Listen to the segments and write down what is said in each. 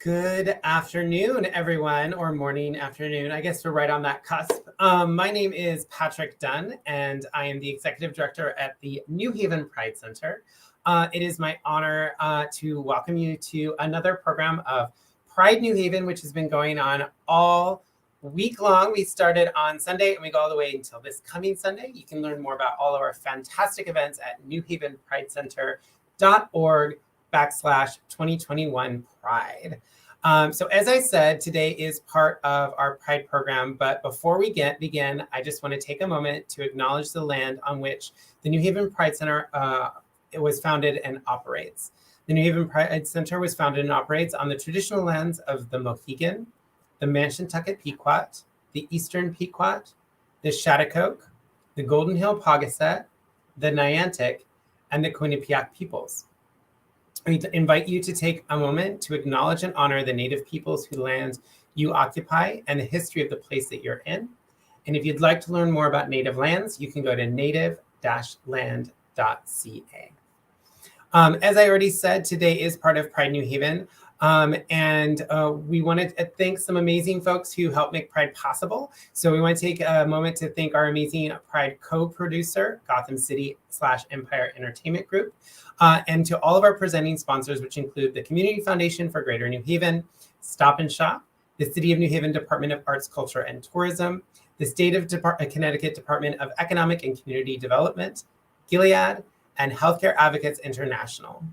Good afternoon, everyone, or morning, afternoon. I guess we're right on that cusp. My name is Patrick Dunn, and I am the Executive Director at the New Haven Pride Center. It is my honor to welcome you to another program of Pride New Haven, which has been going on all week long. We started on Sunday, and we go all the way until this coming Sunday. You can learn more about all of our fantastic events at newhavenpridecenter.org/2021 Pride. So as I said, today is part of our Pride program, but before we begin, I just want to take a moment to acknowledge the land on which the New Haven Pride Center it was founded and operates. The New Haven Pride Center was founded and operates on the traditional lands of the Mohegan, the Manshantucket Pequot, the Eastern Pequot, the Shattuck, the Golden Hill Pawcasset, the Niantic, and the Quinnipiac peoples. We invite you to take a moment to acknowledge and honor the Native peoples whose lands you occupy and the history of the place that you're in. And if you'd like to learn more about Native lands, you can go to native-land.ca. As I already said, today is part of Pride New Haven. And we wanted to thank some amazing folks who helped make Pride possible. So we want to take a moment to thank our amazing Pride co-producer, Gotham City/Empire Entertainment Group, and to all of our presenting sponsors, which include the Community Foundation for Greater New Haven, Stop and Shop, the City of New Haven Department of Arts, Culture, and Tourism, the State of Connecticut Department of Economic and Community Development, Gilead, and Healthcare Advocates International.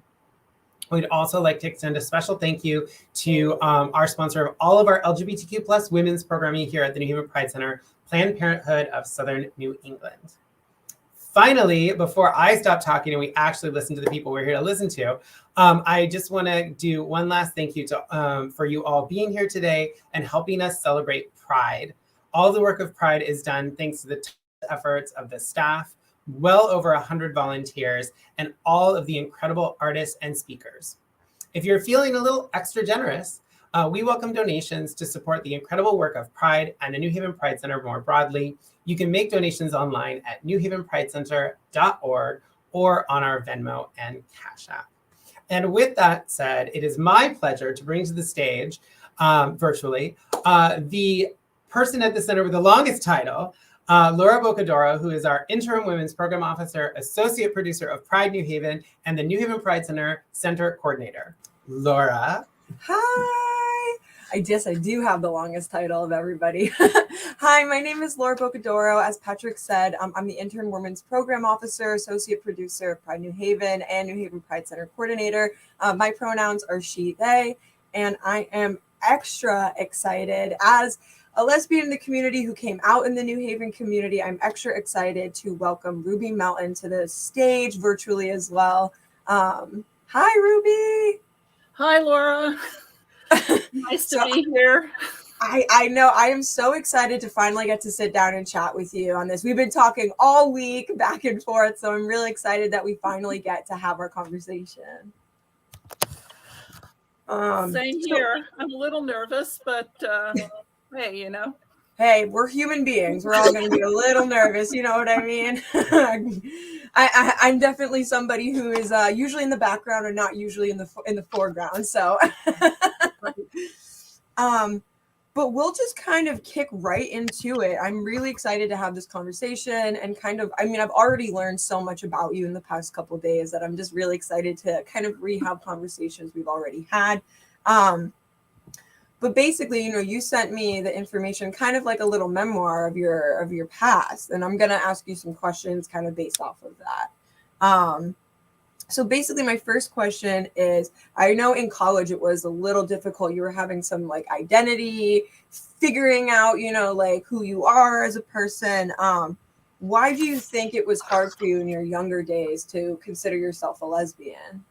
We'd also like to extend a special thank you to our sponsor of all of our LGBTQ plus women's programming here at the New Haven Pride Center, Planned Parenthood of Southern New England. Finally, before I stop talking and we actually listen to the people we're here to listen to, I just want to do one last thank you to for you all being here today and helping us celebrate Pride. All the work of Pride is done thanks to the efforts of the staff, well over 100 volunteers, and all of the incredible artists and speakers. If you're feeling a little extra generous, we welcome donations to support the incredible work of Pride and the New Haven Pride Center more broadly. You can make donations online at newhavenpridecenter.org or on our Venmo and Cash App. And with that said, it is my pleasure to bring to the stage, virtually, the person at the center with the longest title, Laura Boccadoro, who is our Interim Women's Program Officer, Associate Producer of Pride New Haven, and the New Haven Pride Center Coordinator. Laura. Hi. I guess I do have the longest title of everybody. Hi, my name is Laura Boccadoro. As Patrick said, I'm the Interim Women's Program Officer, Associate Producer of Pride New Haven, and New Haven Pride Center Coordinator. My pronouns are she, they, and I am extra excited as a lesbian in the community who came out in the New Haven community. I'm extra excited to welcome Ruby Melton to the stage virtually as well. Hi, Ruby. Hi, Laura. Nice to be here. I know. I am so excited to finally get to sit down and chat with you on this. We've been talking all week back and forth, so I'm really excited that we finally get to have our conversation. Same here. I'm a little nervous, but hey, you know. Hey, we're human beings. We're all going to be a little nervous. You know what I mean? I'm definitely somebody who is usually in the background and not usually in the foreground. So, but we'll just kind of kick right into it. I'm really excited to have this conversation and I've already learned so much about you in the past couple of days that I'm just really excited to kind of rehab conversations we've already had. But basically, you sent me the information, kind of like a little memoir of your past, and I'm gonna ask you some questions kind of based off of that. So basically, my first question is: I know in college it was a little difficult. You were having some like identity, figuring out, like who you are as a person. Why do you think it was hard for you in your younger days to consider yourself a lesbian?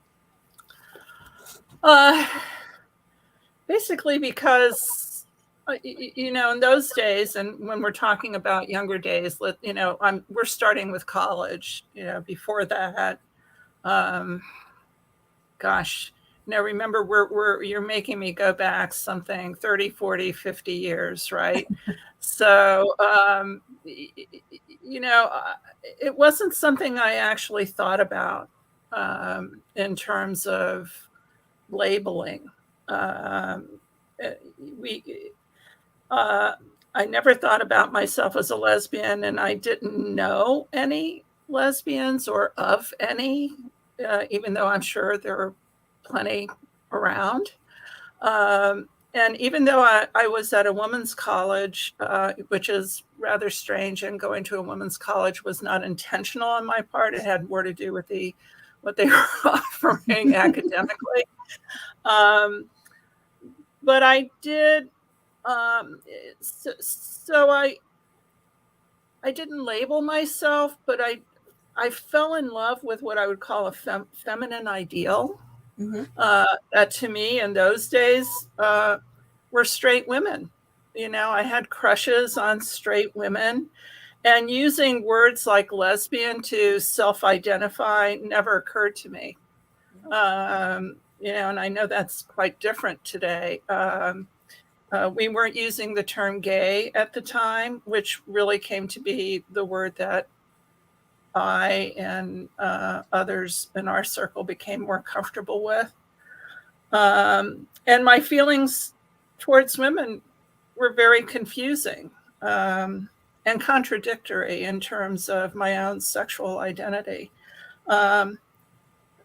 Basically because, in those days, and when we're talking about younger days, we're starting with college, before that, remember you're making me go back something 30, 40, 50 years, right? So, it wasn't something I actually thought about in terms of labeling. we I never thought about myself as a lesbian, and I didn't know any lesbians or of any, even though I'm sure there are plenty around. And even though I was at a women's college, which is rather strange, and going to a women's college was not intentional on my part. It had more to do with what they were offering academically. But I did. So I didn't label myself, but I fell in love with what I would call a feminine ideal. Mm-hmm. That to me in those days were straight women. I had crushes on straight women, and using words like lesbian to self-identify never occurred to me. And I know that's quite different today. We weren't using the term gay at the time, which really came to be the word that I and others in our circle became more comfortable with. And my feelings towards women were very confusing and contradictory in terms of my own sexual identity. And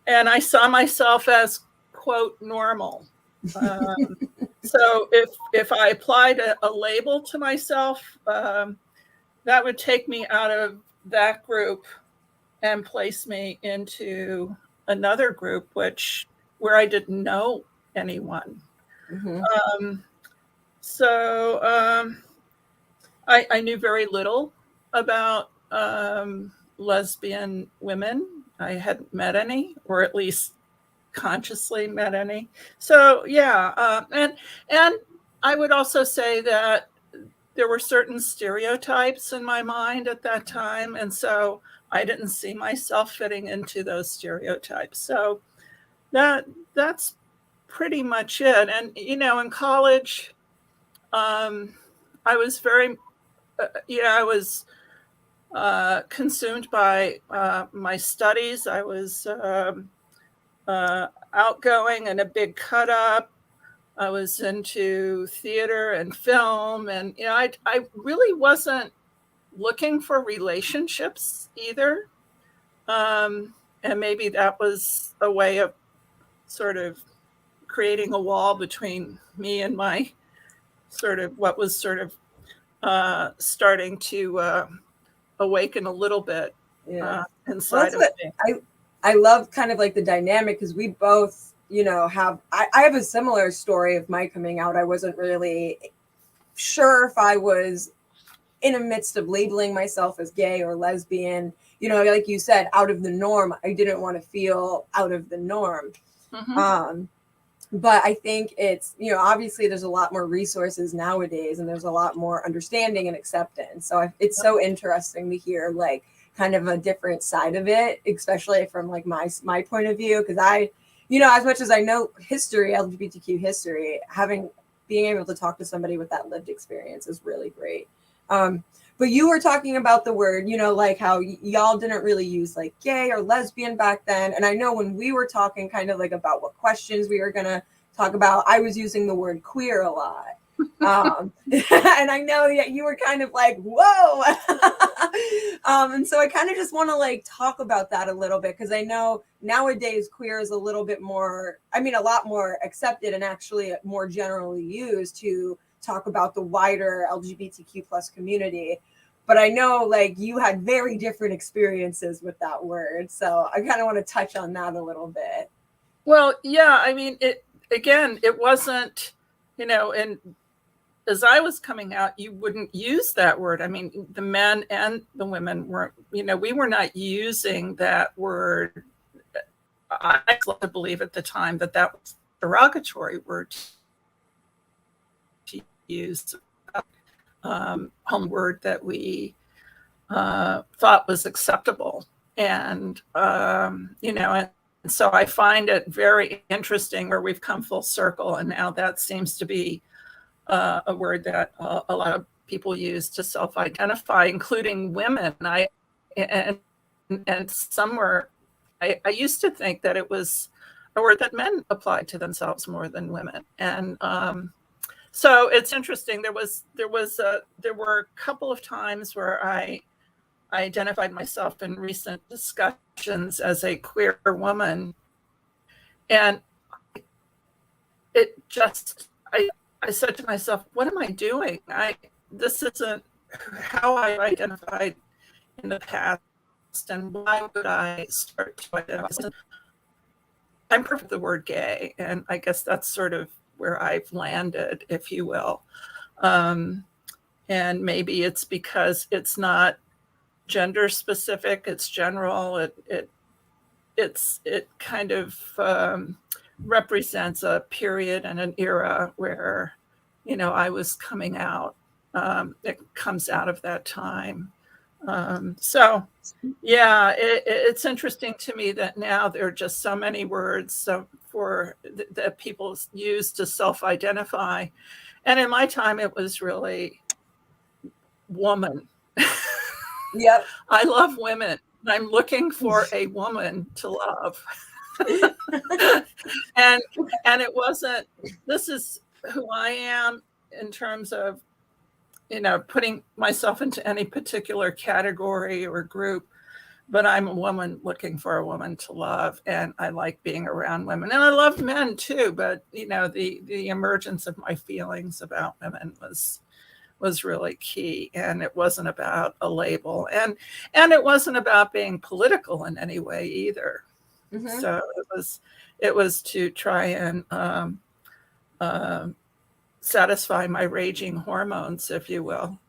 I saw myself as, quote, normal. So if I applied a label to myself, that would take me out of that group and place me into another group where I didn't know anyone. Mm-hmm. So I knew very little about lesbian women. I hadn't met any, or at least consciously met any. So yeah, and I would also say that there were certain stereotypes in my mind at that time, and so I didn't see myself fitting into those stereotypes. So that's pretty much it. And in college, I was very, I was consumed by my studies. I was outgoing and a big cut up. I was into theater and film, and I really wasn't looking for relationships either. And maybe that was a way of sort of creating a wall between me and my sort of what was sort of starting to awaken a little bit inside of me. I love kind of like the dynamic, because we both, have, I have a similar story of my coming out. I wasn't really sure if I was in the midst of labeling myself as gay or lesbian, like you said, out of the norm. I didn't want to feel out of the norm. Mm-hmm. But I think it's, obviously there's a lot more resources nowadays, and there's a lot more understanding and acceptance. So it's so interesting to hear like kind of a different side of it, especially from like my point of view. Because I, as much as I know history, LGBTQ history, being able to talk to somebody with that lived experience is really great. But you were talking about the word, like how y'all didn't really use like gay or lesbian back then. And I know when we were talking kind of like about what questions we were going to talk about, I was using the word queer a lot. And I know that you were kind of like, whoa. And so I kind of just want to like talk about that a little bit, because I know nowadays queer is a little bit more, a lot more accepted and actually more generally used to talk about the wider LGBTQ plus community. But I know like you had very different experiences with that word. So I kind of want to touch on that a little bit. Well, yeah, it wasn't, and as I was coming out, you wouldn't use that word. The men and the women weren't, we were not using that word. I believe at the time that was a derogatory word to use. Home word that we thought was acceptable. And, and so I find it very interesting where we've come full circle. And now that seems to be a word that a lot of people use to self-identify, including women. And some were, I used to think that it was a word that men applied to themselves more than women. And so it's interesting. There were a couple of times where I identified myself in recent discussions as a queer woman, and I said to myself, what am I doing? This isn't how I identified in the past, and why would I start to identify? I'm perfect with the word gay, and I guess that's sort of where I've landed, if you will. And maybe it's because it's not gender specific, it's general. It kind of represents a period and an era where, I was coming out. It comes out of that time. So yeah, it's interesting to me that now there are just so many words that people use to self-identify. And in my time, it was really woman. Yep. I love women. I'm looking for a woman to love. and it wasn't, this is who I am in terms of, putting myself into any particular category or group, but I'm a woman looking for a woman to love, and I like being around women, and I love men too. But the emergence of my feelings about women was really key, and it wasn't about a label, and it wasn't about being political in any way either. Mm-hmm. So it was to try and satisfy my raging hormones, if you will.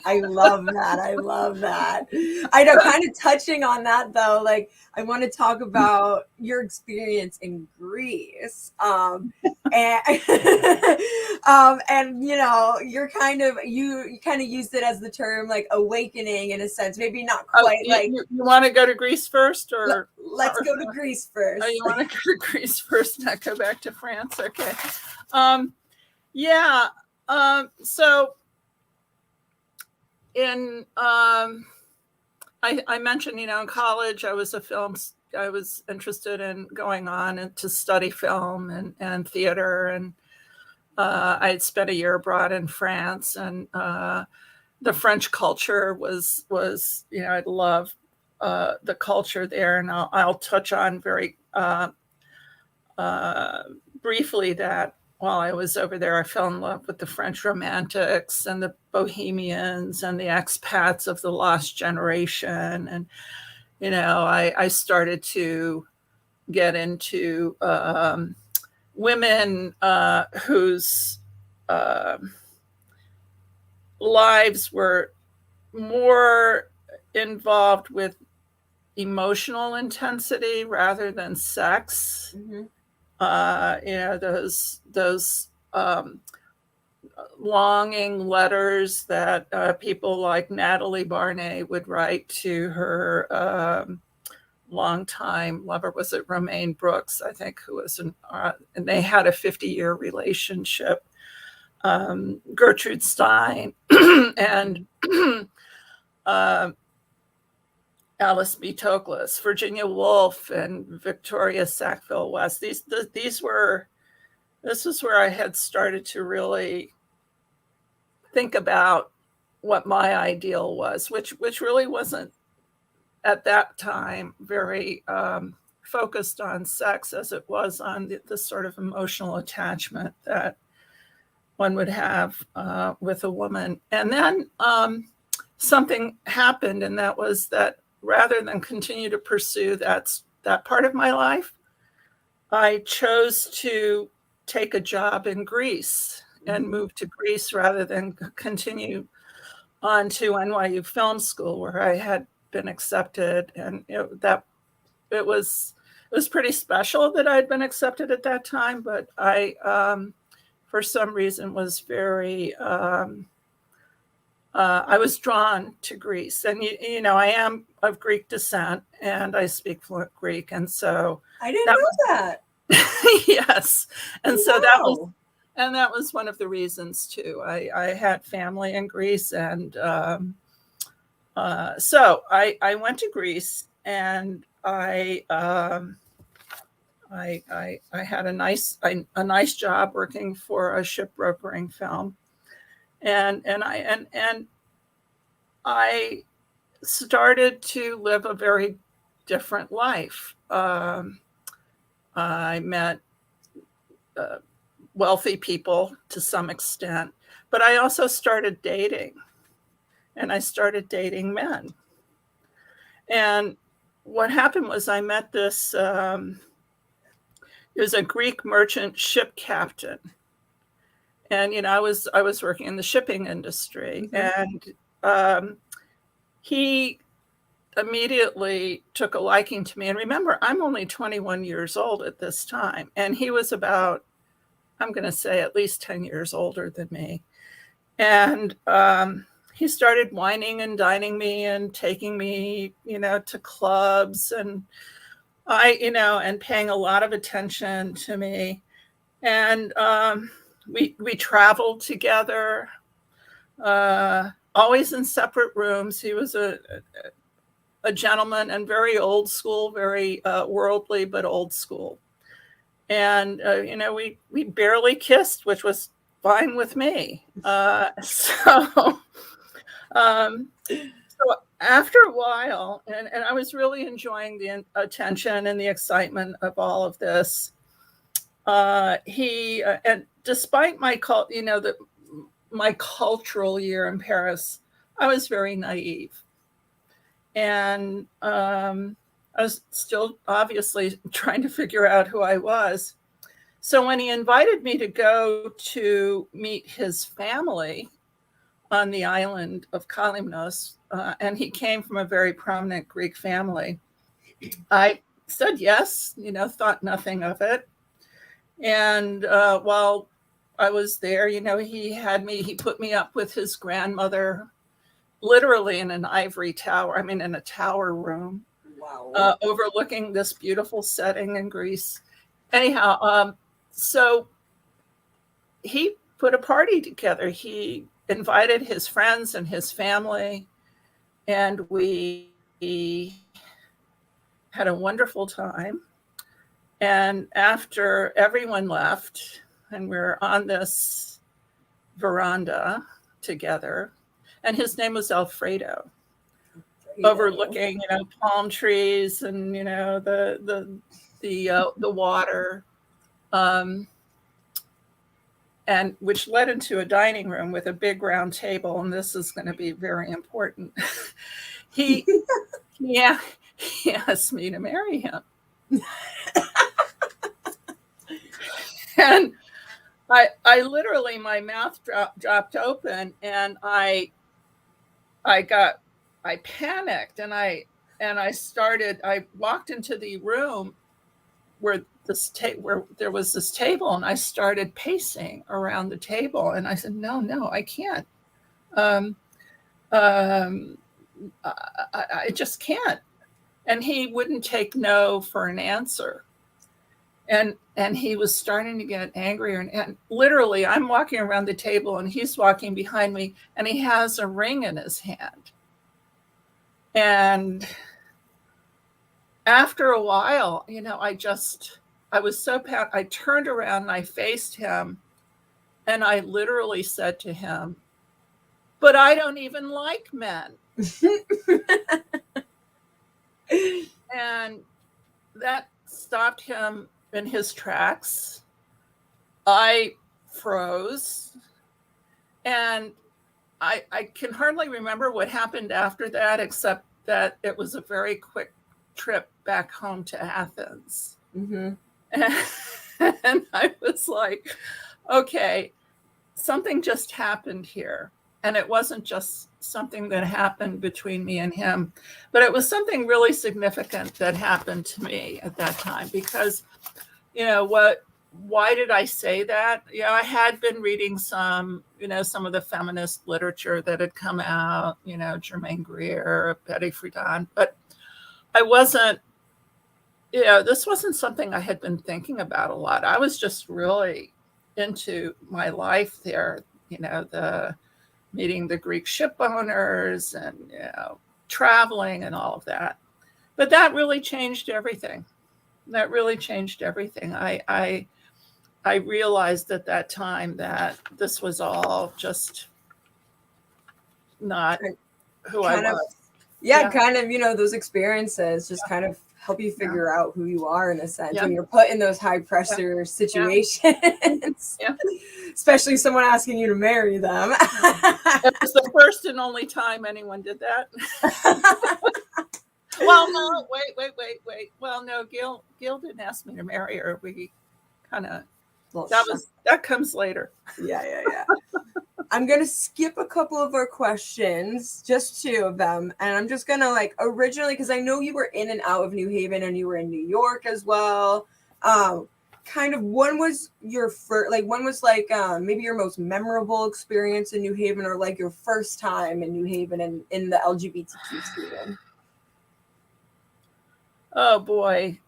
I love that. I love that. I know, kind of touching on that though, like I want to talk about your experience in Greece. And you're you kind of used it as the term like awakening in a sense, maybe not quite you want to go to Greece first, or let's go to Greece first. Oh, you want to go to Greece first, not go back to France? Okay. Yeah. So I mentioned, in college, I was interested in going on and to study film and theater. And I had spent a year abroad in France, and the French culture was, I love the culture there. And I'll touch on very briefly that while I was over there, I fell in love with the French romantics and the bohemians and the expats of the lost generation. And, I started to get into women whose lives were more involved with emotional intensity rather than sex. Mm-hmm. Those longing letters that people like Natalie Barney would write to her longtime lover. Was it Romaine Brooks, I think, who was and they had a 50-year relationship. Gertrude Stein and Alice B. Toklas, Virginia Woolf, and Victoria Sackville West. This was where I had started to really think about what my ideal was, which really wasn't at that time very focused on sex as it was on the sort of emotional attachment that one would have with a woman. And then something happened, and that was that rather than continue to pursue that part of my life, I chose to take a job in Greece and move to Greece rather than continue on to NYU Film School, where I had been accepted. And it was pretty special that I'd been accepted at that time, but I for some reason was very I was drawn to Greece. And I am of Greek descent, and I speak fluent Greek, and so I didn't know that. Yes. And so that was one of the reasons too. I had family in Greece, and so I went to Greece, and I I had a nice job working for a ship brokering firm, and I started to live a very different life. I met wealthy people to some extent, but I also started dating, and I started dating men. And what happened was I met this, he was a Greek merchant ship captain. And, I was working in the shipping industry, and he immediately took a liking to me. And remember, I'm only 21 years old at this time. And he was about, I'm going to say, at least 10 years older than me. And he started wining and dining me and taking me, to clubs, and and paying a lot of attention to me. And we traveled together, always in separate rooms. He was a gentleman and very old school, very worldly, but old school. And, we barely kissed, which was fine with me. So after a while, and I was really enjoying the attention and the excitement of all of this, he, and despite my my cultural year in Paris, I was very naive. And I was still obviously trying to figure out who I was. So when he invited me to go to meet his family on the island of Kalymnos, and he came from a very prominent Greek family, I said yes, thought nothing of it. And while I was there, he put me up with his grandmother, literally in an ivory tower. I mean, in a tower room. Wow. Overlooking this beautiful setting in Greece. Anyhow, so he put a party together. He invited his friends and his family, and we had a wonderful time. And after everyone left, and we're on this veranda together, and his name was Alfredo. Overlooking, palm trees and the water, and which led into a dining room with a big round table. And this is going to be very important. He asked me to marry him. And I literally, my mouth dropped open, and I panicked, and I walked into the room where there was this table, and I started pacing around the table, and I said, no, I can't. I just can't. And he wouldn't take no for an answer. And he was starting to get angrier. And literally, I'm walking around the table, and he's walking behind me, and he has a ring in his hand. And after a while, I was so I turned around and I faced him, and I literally said to him, "But I don't even like men." And that stopped him in his tracks. I froze, and I can hardly remember what happened after that, except that it was a very quick trip back home to Athens. Mm-hmm. And I was like, okay, something just happened here. And it wasn't just something that happened between me and him, but it was something really significant that happened to me at that time. Because, why did I say that? I had been reading some of the feminist literature that had come out, Germaine Greer, Betty Friedan, but I wasn't, this wasn't something I had been thinking about a lot. I was just really into my life there, the meeting the Greek ship owners and, traveling and all of that. But that really changed everything. That really changed everything. I realized at that time that this was all just not who I Kind of, was. yeah, kind of, you know, those experiences just kind of help you figure out who you are in a sense when you're put in those high pressure situations. Yeah. Especially someone asking you to marry them. It was the first and only time anyone did that. Well, no, wait. Well, no, Gail didn't ask me to marry her. We kind of that comes later. Yeah. I'm gonna skip a couple of our questions, just 2 of them, and I'm just gonna like originally, because I know you were in and out of New Haven and you were in New York as well. Kind of, when was your first, like, when was like maybe your most memorable experience in New Haven, or like your first time in New Haven and in the LGBTQ scene? Oh boy,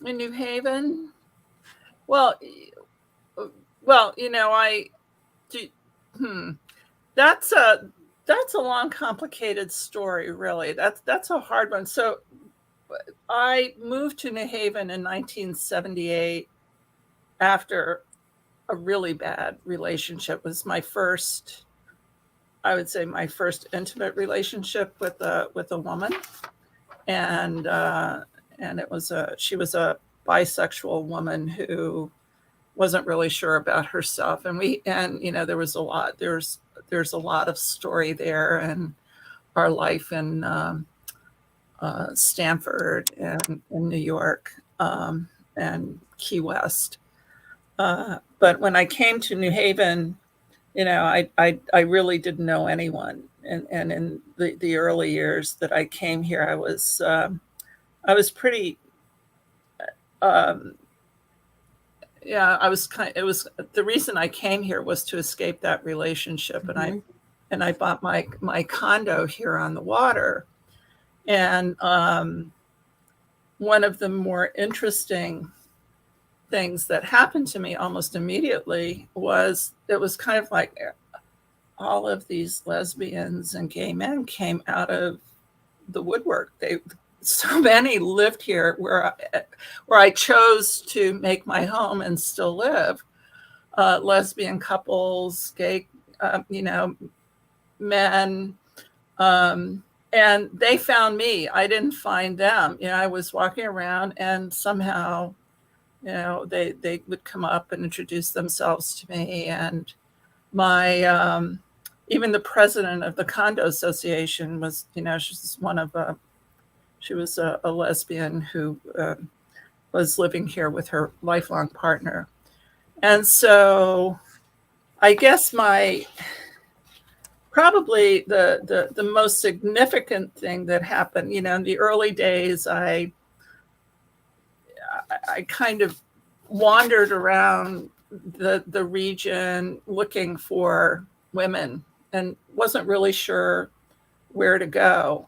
in New Haven. Well, you know, that's a long, complicated story, really. That's a hard one. So I moved to New Haven in 1978 after a really bad relationship. It was my first, I would say, my first intimate relationship with a woman, and she was a bisexual woman who wasn't really sure about herself, and you know, there's a lot of story there, and our life in Stanford and in New York and Key West. But when I came to New Haven, you know, I really didn't know anyone, and in the early years that I came here, I was pretty. It was the reason I came here was to escape that relationship, and I bought my condo here on the water, and one of the more interesting things that happened to me almost immediately was it was kind of like all of these lesbians and gay men came out of the woodwork. So many lived here where I chose to make my home and still live. Lesbian couples, gay, you know, men, and they found me. I didn't find them. You know, I was walking around, and somehow, you know, they would come up and introduce themselves to me. And my even the president of the condo association was, you know, she was a lesbian who was living here with her lifelong partner. And so I guess probably the most significant thing that happened, you know, in the early days, I kind of wandered around the region looking for women and wasn't really sure where to go.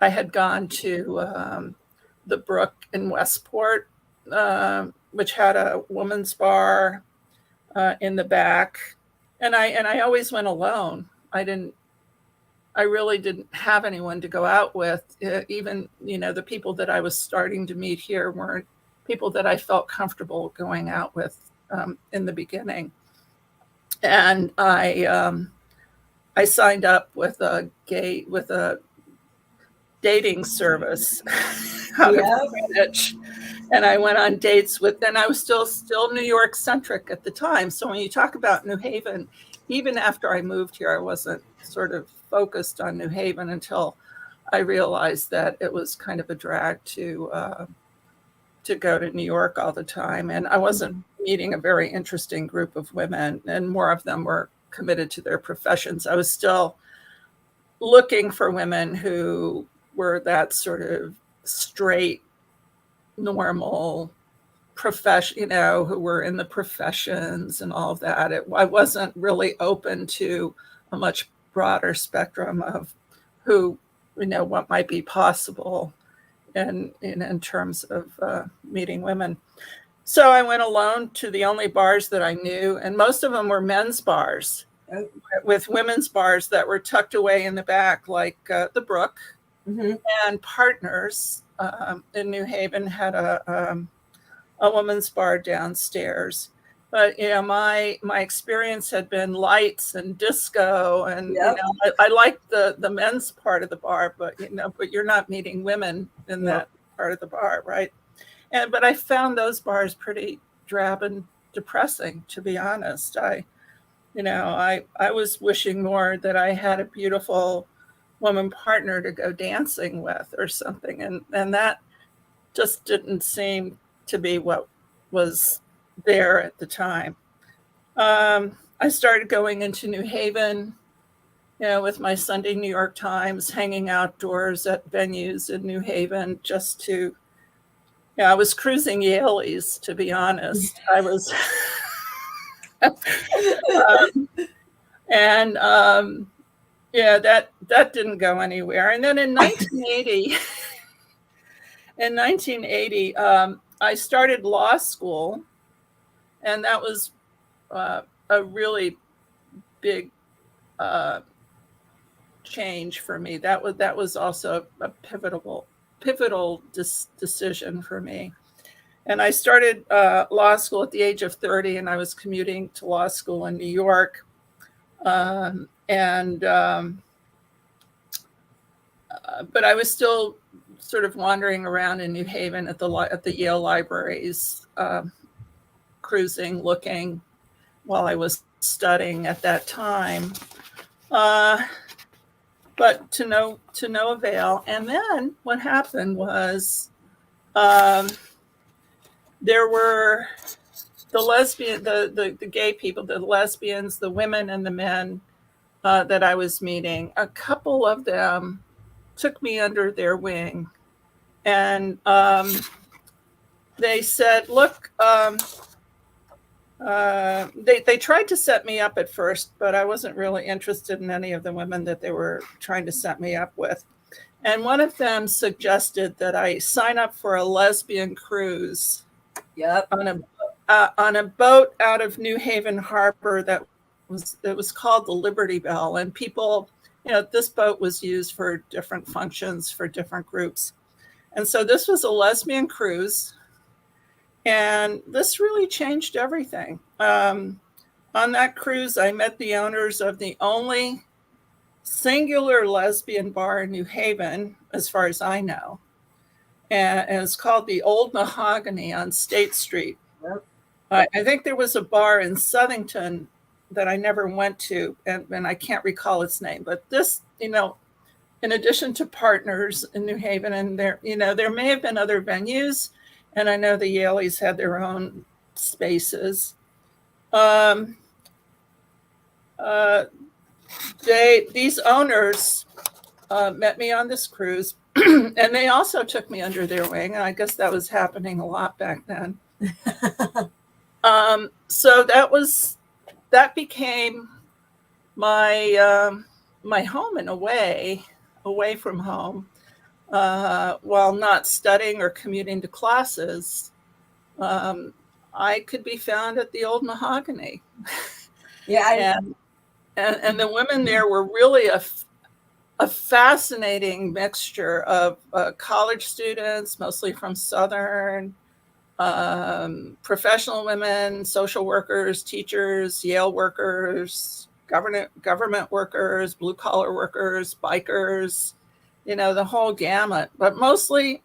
I had gone to the Brook in Westport, which had a woman's bar in the back, and I always went alone. I really didn't have anyone to go out with. Even, you know, the people that I was starting to meet here weren't people that I felt comfortable going out with in the beginning. And I signed up with a dating service out of Greenwich, and I went on dates and I was still New York centric at the time. So when you talk about New Haven, even after I moved here, I wasn't sort of focused on New Haven until I realized that it was kind of a drag to go to New York all the time. And I wasn't meeting a very interesting group of women, and more of them were committed to their professions. I was still looking for women who were that sort of straight, normal profession, you know, who were in the professions and all of that. I wasn't really open to a much broader spectrum of who, you know, what might be possible in terms of meeting women. So I went alone to the only bars that I knew, and most of them were men's bars with women's bars that were tucked away in the back, like the Brook Mm-hmm. And Partners in New Haven had a woman's bar downstairs. But my experience had been lights and disco, and Yep. I liked the men's part of the bar, but you're not meeting women in that part of the bar, right? But I found those bars pretty drab and depressing, to be honest. I was wishing more that I had a beautiful woman partner to go dancing with or something, and that just didn't seem to be what was there at the time. I started going into New Haven, with my Sunday New York Times, hanging outdoors at venues in New Haven just to, I was cruising Yaleys, to be honest. I was, that didn't go anywhere. And then in 1980, I started law school, and that was a really big change for me. That was also a pivotal decision for me. And I started law school at the age of 30, and I was commuting to law school in New York. But I was still sort of wandering around in New Haven at the Yale libraries, cruising, looking, while I was studying at that time. But to no avail. And then what happened was there were the gay people, the lesbians, the women and the men that I was meeting. A couple of them took me under their wing, and they said, look, they tried to set me up at first, but I wasn't really interested in any of the women that they were trying to set me up with. And one of them suggested that I sign up for a lesbian cruise. Yep. On a boat out of New Haven Harbor that was called the Liberty Bell. And people, this boat was used for different functions for different groups. And so this was a lesbian cruise. And this really changed everything. On that cruise, I met the owners of the only singular lesbian bar in New Haven, as far as I know. And it's called the Old Mahogany on State Street. Yep. I think there was a bar in Southington that I never went to, and I can't recall its name. But this, in addition to Partners in New Haven, and there may have been other venues, and I know the Yaleys had their own spaces. These owners met me on this cruise, and they also took me under their wing. And I guess that was happening a lot back then. So that became my my home in a way, away from home, while not studying or commuting to classes. I could be found at the Old Mahogany. Yeah. And the women there were really a fascinating mixture of college students, mostly from Southern, professional women, social workers, teachers, Yale workers, government workers, blue collar workers, bikers, the whole gamut, but mostly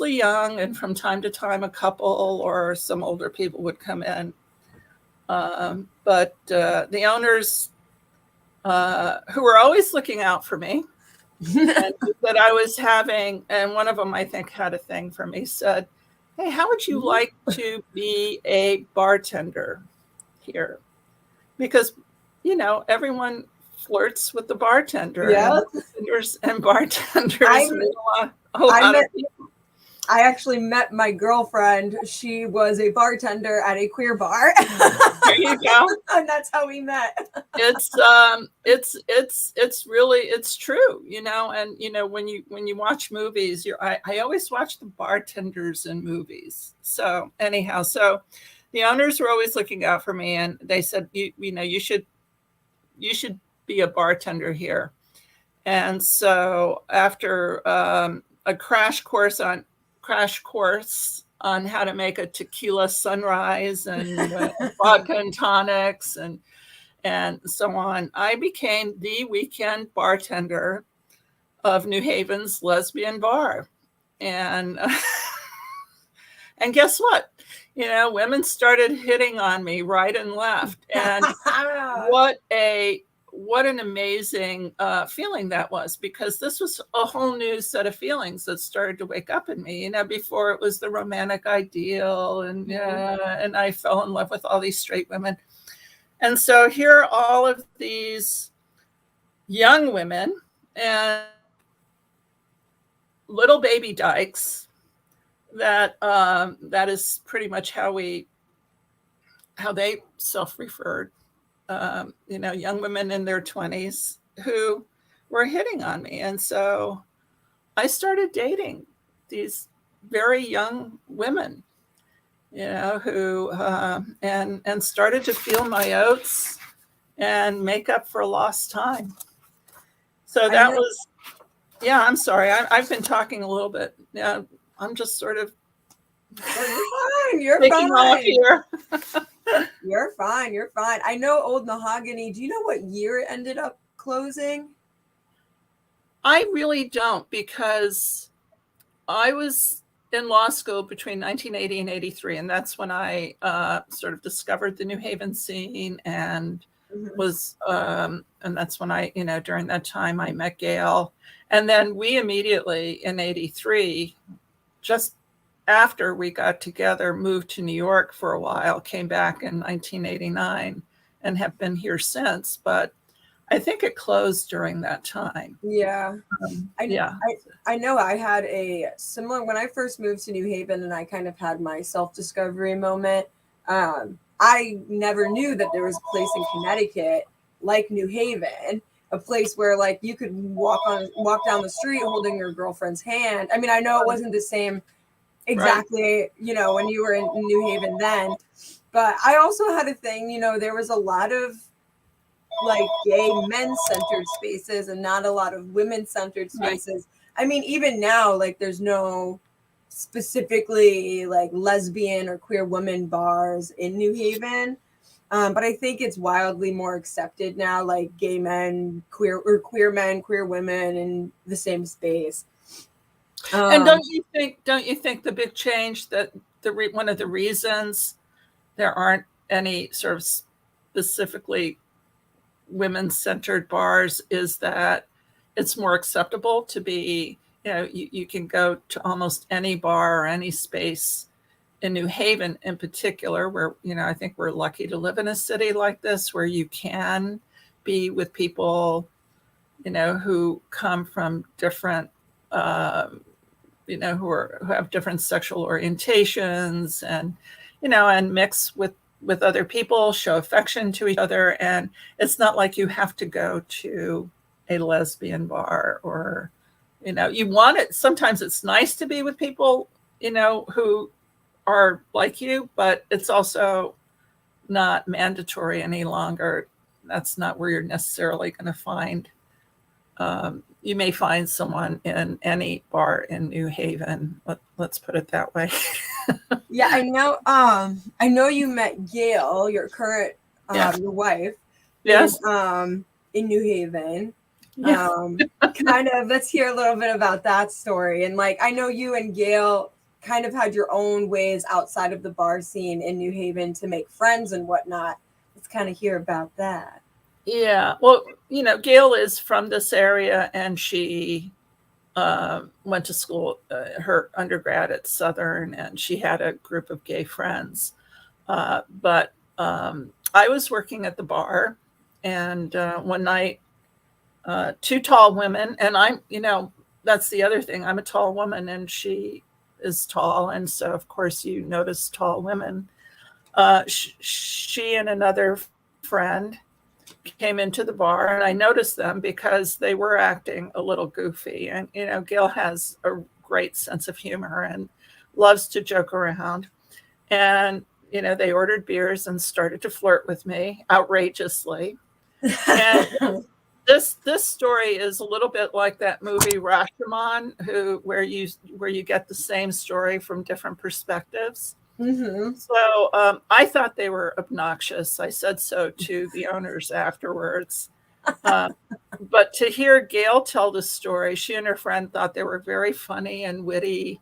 young, and from time to time a couple or some older people would come in. But the owners, who were always looking out for me, and that I was having, and one of them I think had a thing for me, said, "Hey, how would you like to be a bartender here?" Because, everyone flirts with the bartender. Yeah. And bartenders. I actually met my girlfriend. She was a bartender at a queer bar. There you go. And that's how we met. It's true, and when you watch movies, I always watch the bartenders in movies. So anyhow, the owners were always looking out for me, and they said, you should be a bartender here. And so after a crash course on how to make a tequila sunrise and vodka and tonics and so on, I became the weekend bartender of New Haven's Lesbian Bar. And and guess what? Women started hitting on me right and left. And what an amazing feeling that was, because this was a whole new set of feelings that started to wake up in me. Before it was the romantic ideal, and and I fell in love with all these straight women. And so here are all of these young women and little baby dykes that is pretty much how they self-referred. Young women in their 20s who were hitting on me. And so I started dating these very young women, who, and started to feel my oats and make up for lost time. So that was, I'm sorry. I've been talking a little bit. Yeah, I'm just sort of You're taking off fine. here. You're fine. You're fine. I know Old Mahogany. Do you know what year it ended up closing? I really don't, because I was in law school between 1980 and 83. And that's when I sort of discovered the New Haven scene and was, and that's when I, during that time I met Gail. And then we immediately in 83, just after we got together, moved to New York for a while, came back in 1989 and have been here since. But I think it closed during that time. Yeah. I know I had a similar, when I first moved to New Haven and I kind of had my self-discovery moment. I never knew that there was a place in Connecticut like New Haven, a place where like you could walk down the street holding your girlfriend's hand. I mean, I know it wasn't the same exactly, right, when you were in New Haven then, but I also had a thing, there was a lot of like gay men-centered spaces and not a lot of women-centered spaces. Right. I mean, even now, like there's no specifically like lesbian or queer woman bars in New Haven. But I think it's wildly more accepted now, like gay men, queer men, queer women in the same space. And don't you think the big change that one of the reasons there aren't any sort of specifically women-centered bars is that it's more acceptable to be, you can go to almost any bar or any space in New Haven in particular, where, I think we're lucky to live in a city like this where you can be with people, who come from different, who have different sexual orientations and, and mix with other people, show affection to each other. And it's not like you have to go to a lesbian bar or, you want it. Sometimes it's nice to be with people, who are like you, but it's also not mandatory any longer. That's not where you're necessarily going to find. You may find someone in any bar in New Haven. Let's put it that way. Yeah, I know. I know you met Gail, your current, your wife. Yes. In New Haven. Yeah. Kind of. Let's hear a little bit about that story. And like, I know you and Gail kind of had your own ways outside of the bar scene in New Haven to make friends and whatnot. Let's kind of hear about that. Yeah. Well, Gail is from this area, and she went to school, her undergrad at Southern, and she had a group of gay friends. But I was working at the bar, and one night, two tall women, and I'm, that's the other thing. I'm a tall woman, and she is tall. And so, of course, you notice tall women. She and another friend came into the bar, and I noticed them because they were acting a little goofy. And, Gail has a great sense of humor and loves to joke around. And, they ordered beers and started to flirt with me outrageously. And this story is a little bit like that movie Rashomon, where you get the same story from different perspectives. Mm-hmm. So I thought they were obnoxious. I said so to the owners afterwards. But to hear Gail tell the story, she and her friend thought they were very funny and witty,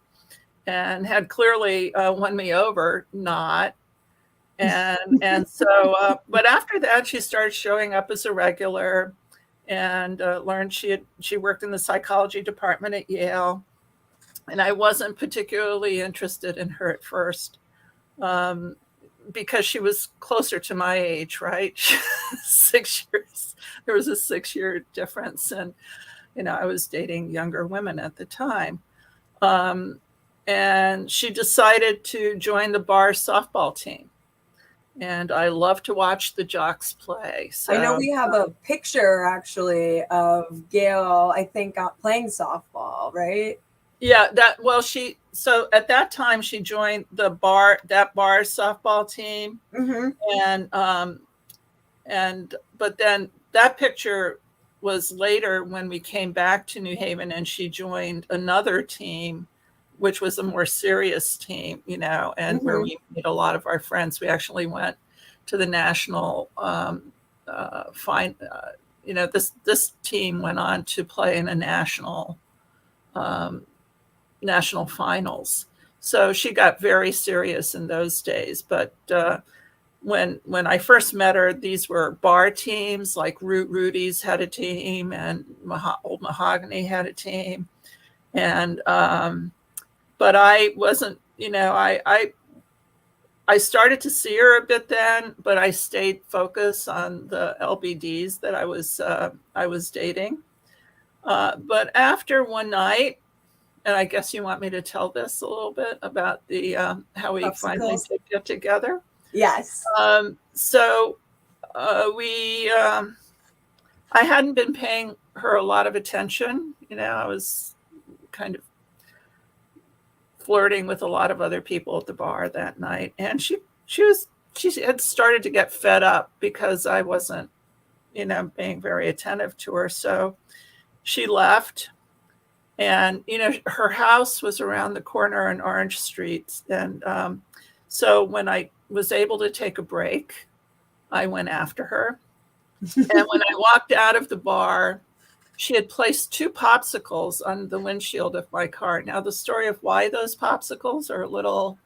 and had clearly won me over. Not. And so, but after that, she started showing up as a regular, and learned she worked in the psychology department at Yale. And I wasn't particularly interested in her at first, because she was closer to my age, right? 6 years. There was a 6-year difference, and I was dating younger women at the time. And she decided to join the bar softball team. And I love to watch the jocks play. So I know we have a picture actually of Gail, I think, playing softball, right? Yeah, so at that time she joined that bar softball team. Mm-hmm. But then that picture was later when we came back to New Haven, and she joined another team, which was a more serious team, and Mm-hmm. where we made a lot of our friends. We actually went to the national this team went on to play in a national finals. So she got very serious in those days. But when I first met her, these were bar teams, like Rudy's had a team, and old Mahogany had a team. And but I wasn't, I started to see her a bit then, but I stayed focused on the LBDs that I was dating. But after one night, and I guess you want me to tell this a little bit about the how we finally did get together. Yes. So I hadn't been paying her a lot of attention. I was kind of flirting with a lot of other people at the bar that night, and she had started to get fed up because I wasn't, being very attentive to her. So she left, and her house was around the corner on Orange Street, and so when I was able to take a break, I went after her. And when I walked out of the bar, she had placed 2 popsicles on the windshield of my car. Now, the story of why those popsicles are a little,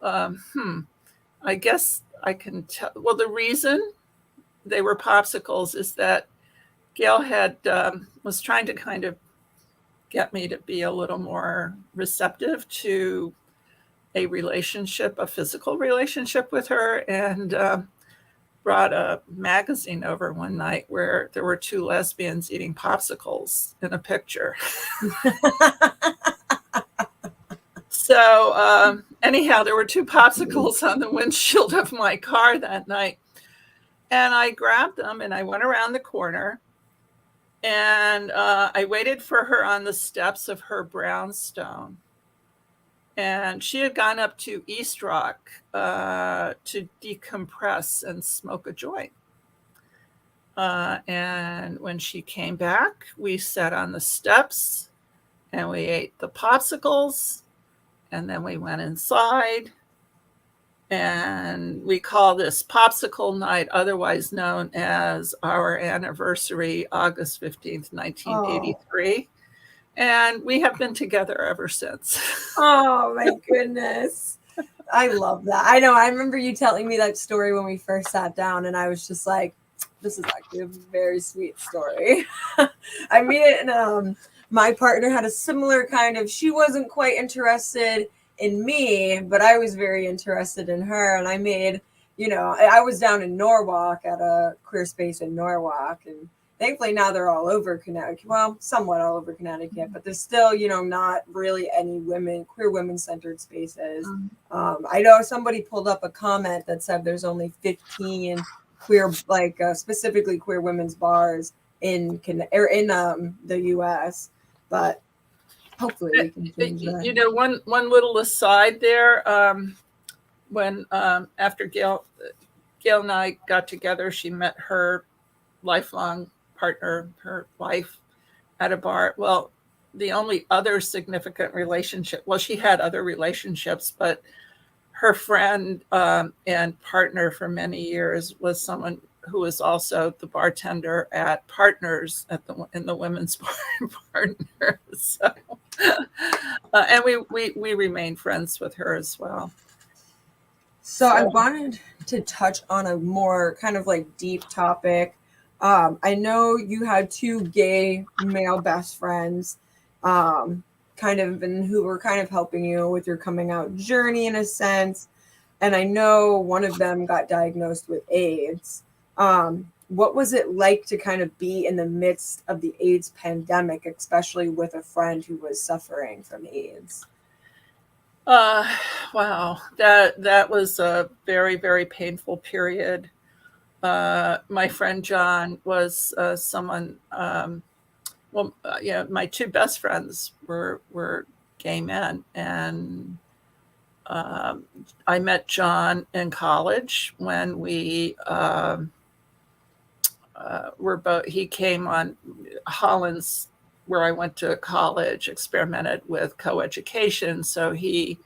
I guess I can tell. Well, the reason they were popsicles is that Gail was trying to kind of get me to be a little more receptive to a physical relationship with her, and brought a magazine over one night where there were 2 lesbians eating popsicles in a picture. So anyhow, there were 2 popsicles on the windshield of my car that night. And I grabbed them and I went around the corner, and I waited for her on the steps of her brownstone. And she had gone up to East Rock to decompress and smoke a joint. And when she came back, we sat on the steps and we ate the popsicles. And then we went inside. And we call this popsicle night, otherwise known as our anniversary, August 15th, 1983. Oh. And we have been together ever since. Oh, my goodness. I love that. I know. I remember you telling me that story when we first sat down, and I was just like, this is actually a very sweet story. I mean, and my partner had a similar kind of, she wasn't quite interested in me, but I was very interested in her. And I made, I was down in Norwalk at a queer space in Norwalk, and thankfully now they're all over Connecticut. Well, somewhat all over Connecticut, but there's still, not really any queer women-centered spaces. I know somebody pulled up a comment that said there's only 15 queer, specifically queer women's bars in the U.S., but hopefully we can change that. One little aside there. When after Gail and I got together, she met her lifelong partner, her wife, at a bar. Well, the only other significant relationship, well, she had other relationships, but her friend and partner for many years was someone who was also the bartender at Partners in the women's bar Partners. So, and we remain friends with her as well. So I wanted to touch on a more kind of like deep topic. I know you had two gay male best friends, kind of, and who were kind of helping you with your coming out journey in a sense. And I know one of them got diagnosed with AIDS. What was it like to kind of be in the midst of the AIDS pandemic, especially with a friend who was suffering from AIDS? Wow, that was a very, very painful period. My friend John was someone. My two best friends were gay men, and I met John in college when we were both. He came on Holland's, where I went to college, experimented with coeducation. So he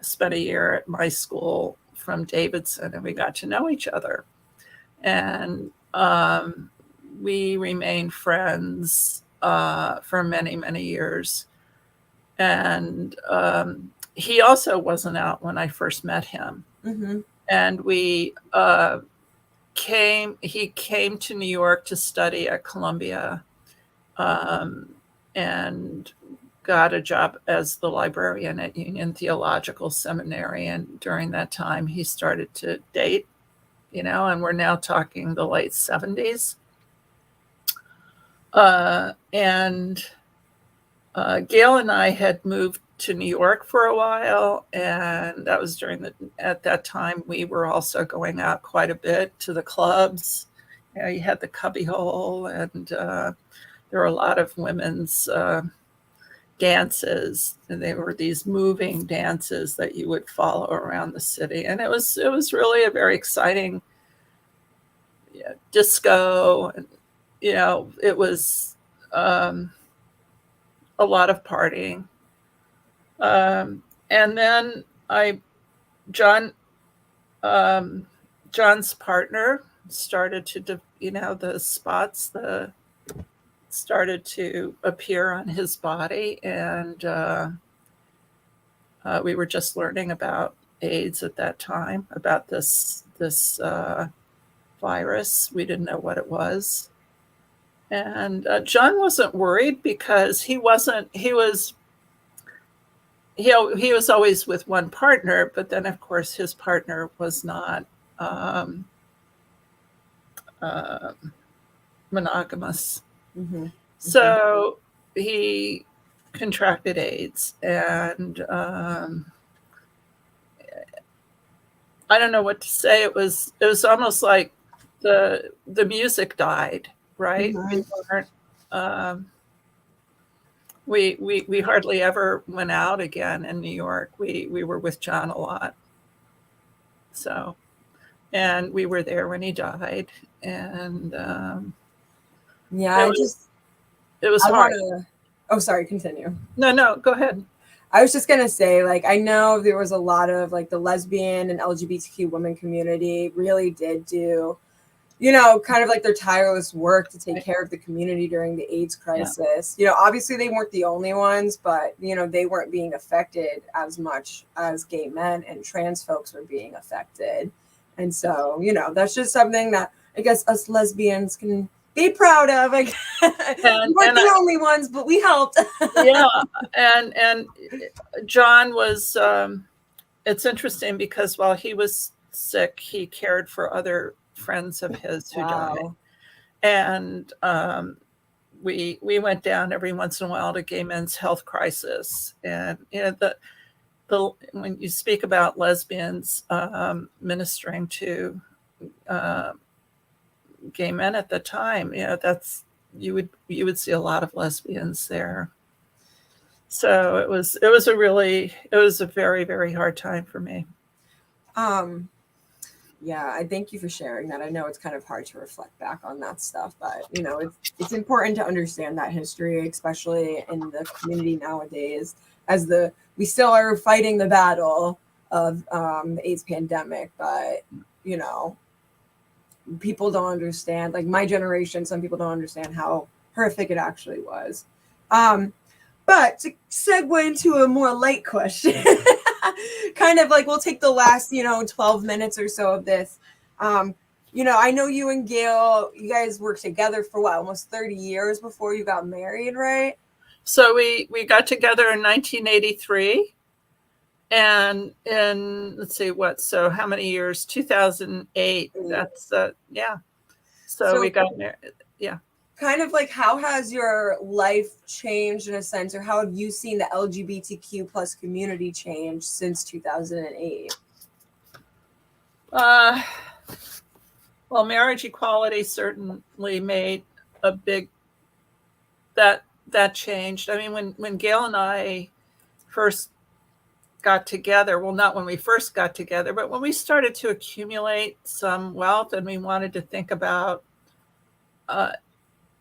spent a year at my school from Davidson, and we got to know each other. And we remained friends for many, many years. And he also wasn't out when I first met him. Mm-hmm. And he came to New York to study at Columbia, and got a job as the librarian at Union Theological Seminary. And during that time, he started to date, and we're now talking the late 70s. And Gail and I had moved to New York for a while, and that was at that time, we were also going out quite a bit to the clubs. You had the Cubbyhole, and there were a lot of women's dances, and they were these moving dances that you would follow around the city. And it was really a very exciting disco, and it was a lot of partying. And then John's partner started to, the spots started to appear on his body, and we were just learning about AIDS at that time, about this virus. We didn't know what it was. And John wasn't worried because he was always with one partner, but then of course his partner was not monogamous. Mm-hmm. So he contracted AIDS, and I don't know what to say. It was almost like the music died, right? Mm-hmm. We hardly ever went out again in New York. We were with John a lot. So, and we were there when he died, and it was hard. Sorry, continue. No, go ahead. I was just going to say, like, I know there was a lot of, like, the lesbian and LGBTQ women community really did do, kind of like their tireless work to take care of the community during the AIDS crisis. Yeah. Obviously they weren't the only ones, but, they weren't being affected as much as gay men and trans folks were being affected. And so, that's just something that I guess us lesbians can be proud of. We weren't the only ones, but we helped. Yeah. And John was, it's interesting because while he was sick, he cared for other friends of his who died. And we went down every once in a while to Gay Men's Health Crisis. And, when you speak about lesbians ministering to gay men at the time, that's you would see a lot of lesbians there. So it was a very, very hard time for me. Yeah, I thank you for sharing that. I know it's kind of hard to reflect back on that stuff, but it's important to understand that history, especially in the community nowadays, as we still are fighting the battle of the AIDS pandemic, but people don't understand. Like my generation, some people don't understand how horrific it actually was. But to segue into a more light question, kind of like we'll take the last, 12 minutes or so of this. I know you and Gail, you guys worked together for what, almost 30 years before you got married, right? So we got together in 1983. And in, let's see, so how many years? 2008. That's, yeah. So we got married. Yeah. Kind of like, how has your life changed in a sense, or how have you seen the LGBTQ plus community change since 2008? Well, marriage equality certainly made a big, that changed. I mean, when Gail and I first got together, well, not when we first got together, but when we started to accumulate some wealth and we wanted to think about,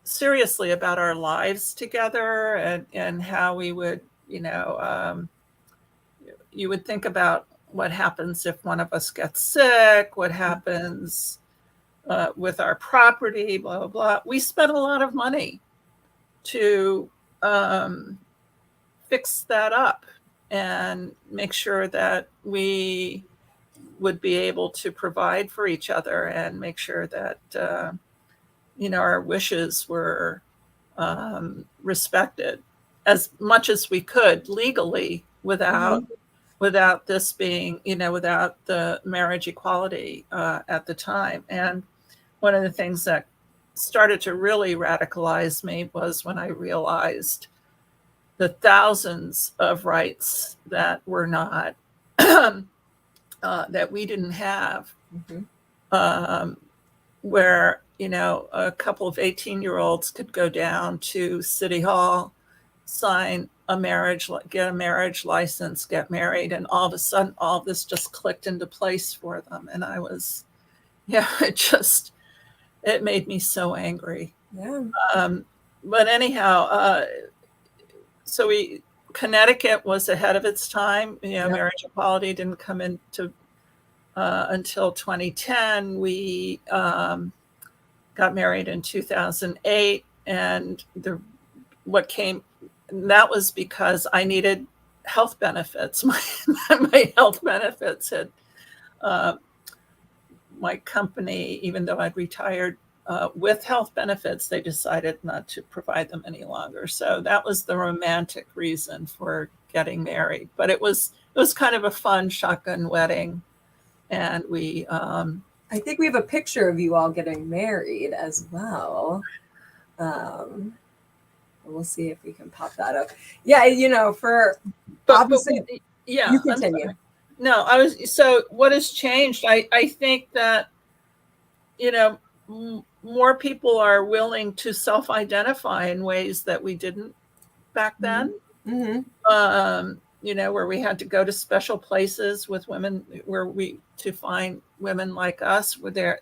seriously about our lives together and how we would, you would think about what happens if one of us gets sick, what happens with our property, blah, blah, blah. We spent a lot of money to fix that up and make sure that we would be able to provide for each other and make sure that, our wishes were respected as much as we could legally without this being, without the marriage equality at the time. And one of the things that started to really radicalize me was when I realized the thousands of rights that were not, that we didn't have, where, a couple of 18-year-olds could go down to City Hall, sign a marriage, get a marriage license, get married, and all of a sudden, all this just clicked into place for them. And I was, it made me so angry. Yeah. But anyhow, so Connecticut was ahead of its time. Marriage equality didn't come into until 2010. We got married in 2008, and that was because I needed health benefits. My health benefits had, my company, even though I'd retired with health benefits, they decided not to provide them any longer. So that was the romantic reason for getting married. But it was kind of a fun shotgun wedding. And we, I think we have a picture of you all getting married as well. We'll see if we can pop that up. Yeah, obviously, yeah, you continue. No, so what has changed? I think that, more people are willing to self-identify in ways that we didn't back then. Where we had to go to special places with women to find women like us there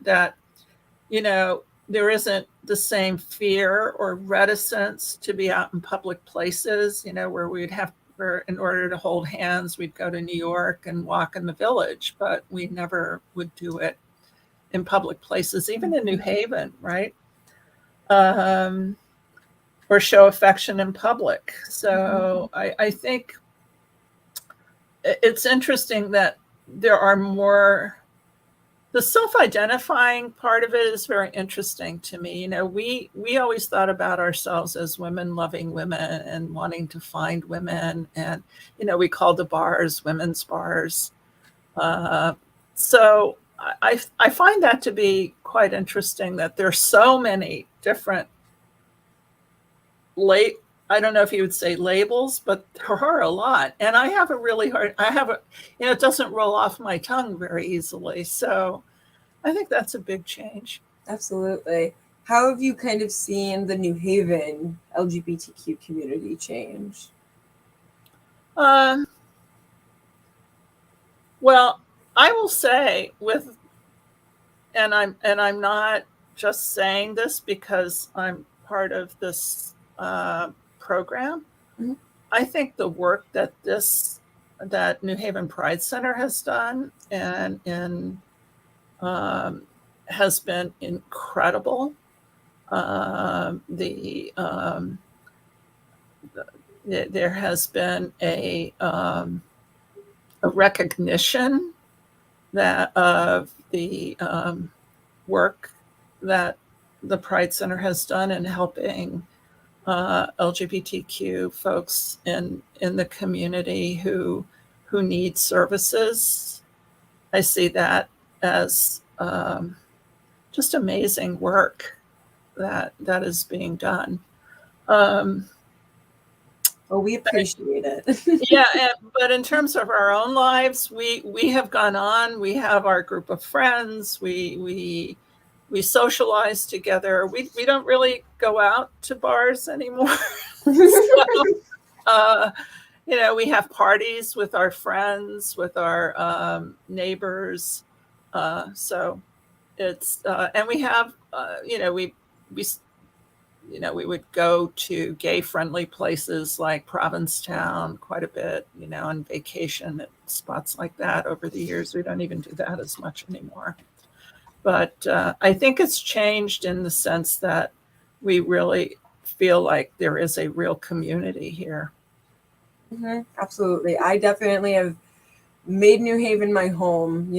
isn't the same fear or reticence to be out in public places, where in order to hold hands, we'd go to New York and walk in the Village, but we never would do it in public places, even in New Haven, right? Or show affection in public. So I think it's interesting that there are more. The self-identifying part of it is very interesting to me. We always thought about ourselves as women loving women and wanting to find women, and we called the bars women's bars. So I find that to be quite interesting that there's so many different I don't know if you would say labels, but there are a lot. And I have it doesn't roll off my tongue very easily. So I think that's a big change. Absolutely. How have you kind of seen the New Haven LGBTQ community change? Well, I will say with I'm not just saying this because I'm part of this program. Mhm. I think the work that New Haven Pride Center has done and has been incredible. There has been a recognition that of the work that the Pride Center has done in helping LGBTQ folks in the community who need services. I see that as just amazing work that is being done. Well, we appreciate it. Yeah, but in terms of our own lives, we have gone on. We have our group of friends. We socialize together. We don't really go out to bars anymore. So, we have parties with our friends, with our neighbors. So it's and we have we would go to gay-friendly places like Provincetown quite a bit, on vacation at spots like that. Over the years, we don't even do that as much anymore. But I think it's changed in the sense that we really feel like there is a real community here. Mm-hmm. Absolutely. I definitely have made New Haven my home,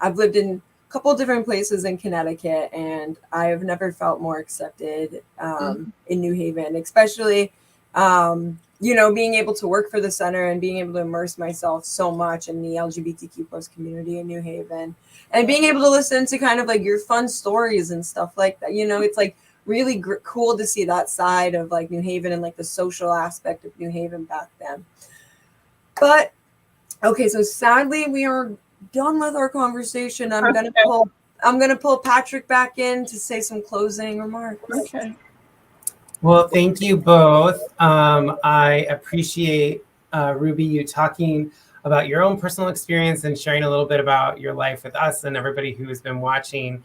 I've lived in couple of different places in Connecticut, and I have never felt more accepted in New Haven, especially, being able to work for the center and being able to immerse myself so much in the LGBTQ plus community in New Haven, and being able to listen to kind of like your fun stories and stuff like that. It's like really cool to see that side of like New Haven and like the social aspect of New Haven back then. But okay, so sadly we are done with our conversation. I'm gonna pull Patrick back in to say some closing remarks. Okay. Well, thank you both. I appreciate Ruby, you talking about your own personal experience and sharing a little bit about your life with us and everybody who has been watching.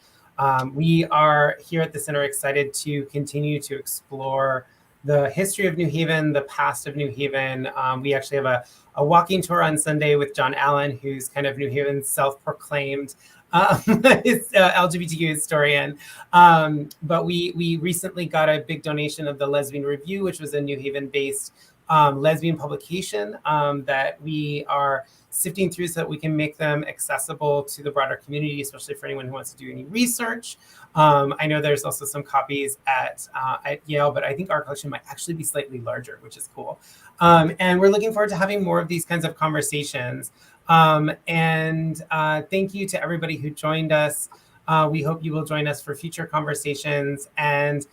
We are here at the center excited to continue to explore the history of New Haven, the past of New Haven. We actually have a walking tour on Sunday with John Allen, who's kind of New Haven's self-proclaimed LGBTQ historian. But we recently got a big donation of the Lesbian Review, which was a New Haven-based lesbian publication that we are sifting through so that we can make them accessible to the broader community, especially for anyone who wants to do any research. I know there's also some copies at Yale, but I think our collection might actually be slightly larger, which is cool. And we're looking forward to having more of these kinds of conversations. And thank you to everybody who joined us. We hope you will join us for future conversations, and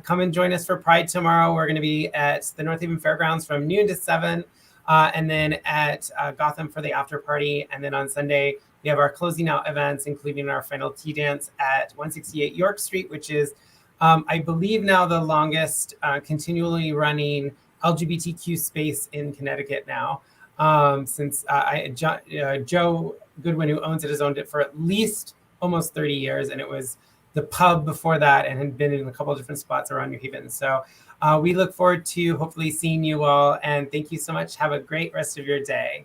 come and join us for Pride tomorrow. We're going to be at the North Haven Fairgrounds from noon to 7, and then at Gotham for the after party. And then on Sunday, we have our closing out events, including our final tea dance at 168 York Street, which is, I believe now the longest continually running LGBTQ space in Connecticut now. Since Joe Goodwin, who owns it, has owned it for at least almost 30 years. And it was the pub before that and had been in a couple of different spots around New Haven. So we look forward to hopefully seeing you all. And thank you so much. Have a great rest of your day.